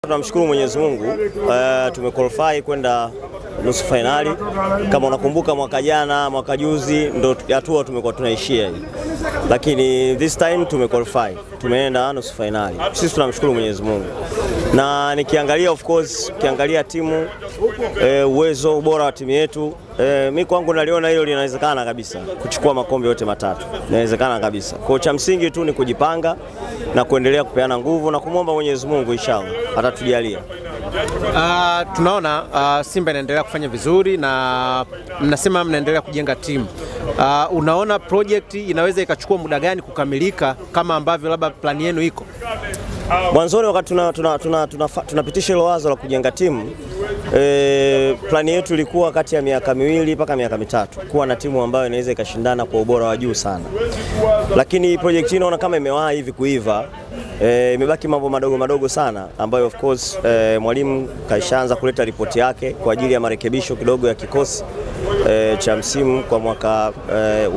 Tunamshukuru Mwenyezi Mungu, tumequalify kwenda nusu finali. Kama unakumbuka mwaka jana, mwaka juzi ndo hatua tumekuwa tunaishia hii. Lakini this time tumequalify, tumeenda nusu finali. Sisi tunamshukuru Mwenyezi Mungu. Na nikiangalia of course, ukiangalia timu, uwezo, ubora wa timu yetu, mimi kwangu naliona hilo linawezekana kabisa kuchukua makombe yote matatu. Inawezekana kabisa. Kwa cha msingi tu ni kujipanga na kuendelea kupeana nguvu na kumwomba Mwenyezi Mungu inshallah atatujalia. Tunaona Simba inaendelea kufanya vizuri na mnasema mnaendelea kujenga timu. Unaona project inaweza ikachukua muda gani kukamilika kama ambavyo labda plani yenu iko? Mwanzoni wakati tunapitisha hilo wazo la kujenga timu, plani yetu ilikuwa kati ya miaka 2 mpaka miaka 3 kuwa na timu ambayo inaweza ikashindana kwa ubora wa juu sana. Lakini project hii naona kama imewahi hivi kuiva. Imebaki mambo madogo madogo sana ambayo of course mwalimu kaishaanza kuleta ripoti yake kwa ajili ya marekebisho kidogo ya kikosi cha msimu kwa mwaka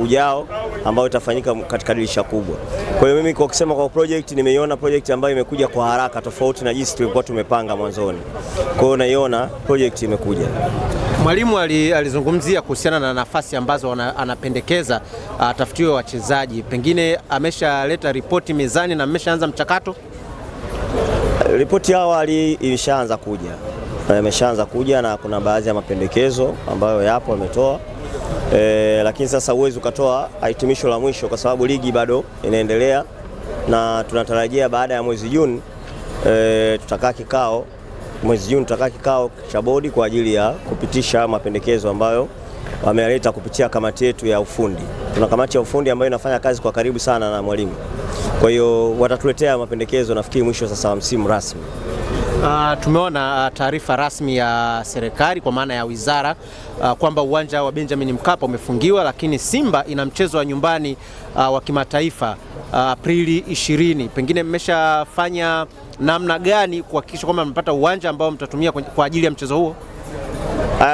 ujao ambao itafanyika katika dirisha kubwa. Kwa hiyo mimi kwa kusema kwa project, nimeiona project ambayo imekuja kwa haraka tofauti na jinsi tulikuwa tumepanga mwanzoni. Kwa hiyo naiona project imekuja. Mwalimu alizungumzia kuhusiana na nafasi ambazo anapendekeza tafutiwe wachezaji. Pengine ameshaleta ripoti mezani na ameshaanza mchakato? Ripoti ya awali ilishaanza kuja. Imeshaanza kuja na kuna baadhi ya mapendekezo ambayo yapo ametoa. Lakini sasa uwezo ukatoa hitimisho la mwisho kwa sababu ligi bado inaendelea na tunatarajia baada ya mwezi Juni tutakaa kikao. Mwezi Juni tutakaa kikao cha bodi kwa ajili ya kupitisha mapendekezo ambayo wameleta kupitia kamati yetu ya ufundi. Tuna kamati ya ufundi ambayo inafanya kazi kwa karibu sana na mwalimu. Kwa hiyo watatuletea mapendekezo nafikiri mwisho sasa wa msimu rasmi. Tumeona taarifa rasmi ya serikali kwa maana ya wizara kwamba uwanja wa Benjamin Mkapa umefungiwa, lakini Simba ina mchezo wa nyumbani wa kimataifa Aprili 20. Pengine mmeshafanya namna gani kuhakikisha kwamba mmepata uwanja ambao mtatumia kwa ajili ya mchezo huo?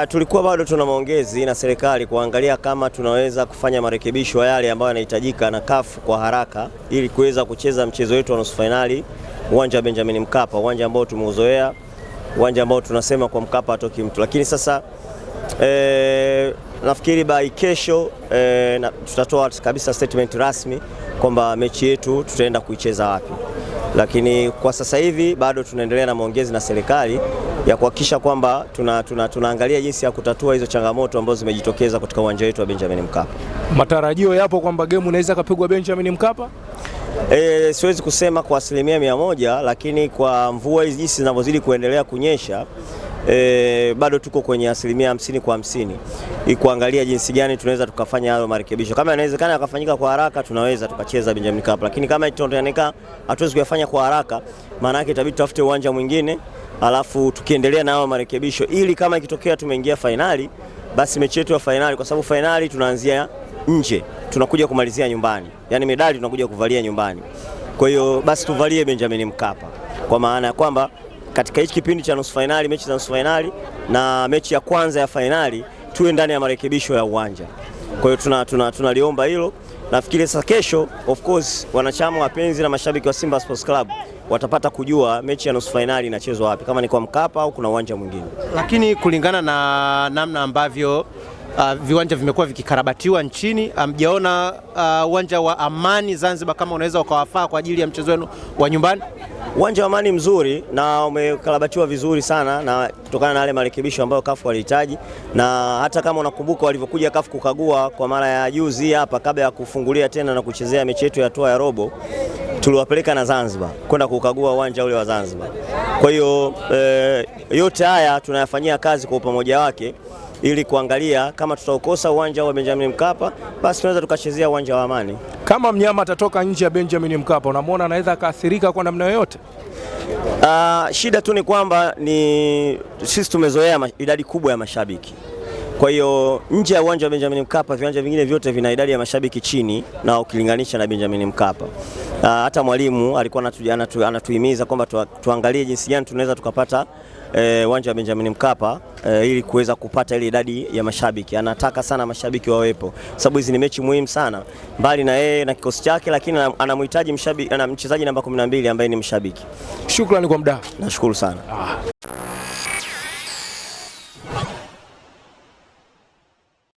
Tulikuwa bado tuna maongezi na serikali kuangalia kama tunaweza kufanya marekebisho yale ambayo yanahitajika na CAF kwa haraka ili kuweza kucheza mchezo wetu wa nusu finali uwanja wa Benjamin Mkapa, uwanja ambao tumeuzoea, uwanja ambao tunasema kwa Mkapa hatoki mtu. Lakini sasa nafikiri by kesho tutatoa kabisa statement rasmi kwamba mechi yetu tutaenda kuicheza wapi. Lakini kwa sasa hivi bado tunaendelea na maongezi na serikali ya kuhakikisha kwamba tunaangalia jinsi ya kutatua hizo changamoto ambazo zimejitokeza katika uwanja wetu wa Benjamin Mkapa. Matarajio yapo kwamba game inaweza kupigwa Benjamin Mkapa? Siwezi kusema kwa 100%, lakini kwa mvua hizi jinsi zinavyozidi kuendelea kunyesha bado tuko kwenye 50% kwa 50 ili kuangalia jinsi gani tunaweza tukafanya hayo marekebisho. Kama inawezekana yakafanyika kwa haraka tunaweza tukacheza Benjamin Mkapa, lakini kama itaonekana hatuwezi kuyafanya kwa haraka, maana yake itabidi tutafute uwanja mwingine alafu tukiendelea na hayo marekebisho ili kama ikitokea tumeingia finali basi mechi yetu ya finali, kwa sababu finali tunaanzia nje tunakuja kumalizia nyumbani, yani medali tunakuja kuvalia nyumbani. Kwa hiyo basi tuvalie Benjamin Mkapa, kwa maana ya kwamba katika hichi kipindi cha nusu finali, mechi za nusu finali na mechi ya kwanza ya finali tuwe ndani ya marekebisho ya uwanja. Kwa hiyo tunaliomba hilo. Nafikiri sasa kesho of course wanachama, wapenzi na mashabiki wa Simba Sports Club watapata kujua mechi ya nusu finali inachezwa wapi, kama ni kwa Mkapa au kuna uwanja mwingine. Lakini kulingana na namna ambavyo viwanja vimekuwa vikikarabatiwa nchini, hamjaona uwanja wa Amani Zanzibar kama unaweza ukawafaa kwa ajili ya mchezo wenu wa nyumbani? Uwanja wa Amani mzuri na umekarabatiwa vizuri sana na kutokana na yale marekebisho ambayo CAF walihitaji, na hata kama unakumbuka walivyokuja CAF kukagua kwa mara ya juzi hapa kabla ya kufungulia tena na kuchezea mechi yetu ya hatua ya robo, tuliwapeleka na Zanzibar kwenda kukagua uwanja ule wa Zanzibar. Kwa hiyo yote haya tunayafanyia kazi kwa pamoja wake ili kuangalia kama tutaukosa uwanja wa Benjamin Mkapa basi tunaweza tukachezea uwanja wa Amani. Kama mnyama atatoka nje ya Benjamin Mkapa, unamwona anaweza kaathirika kwa namna yoyote? Shida tu ni kwamba sisi tumezoea idadi kubwa ya mashabiki. Kwa hiyo nje ya uwanja wa Benjamin Mkapa viwanja vingine vyote vina idadi ya mashabiki chini na ukilinganisha na Benjamin Mkapa. hata mwalimu alikuwa anatuhimiza kwamba tuangalie jinsi gani tunaweza tukapata uwanja wa Benjamin Mkapa ili kuweza kupata ile idadi ya mashabiki. Anataka sana mashabiki wawepo, sababu hizi ni mechi muhimu sana, mbali na yeye na kikosi chake, lakini anamhitaji mchezaji namba 12 ambaye ni mshabiki. Shukrani kwa muda. Nashukuru sana.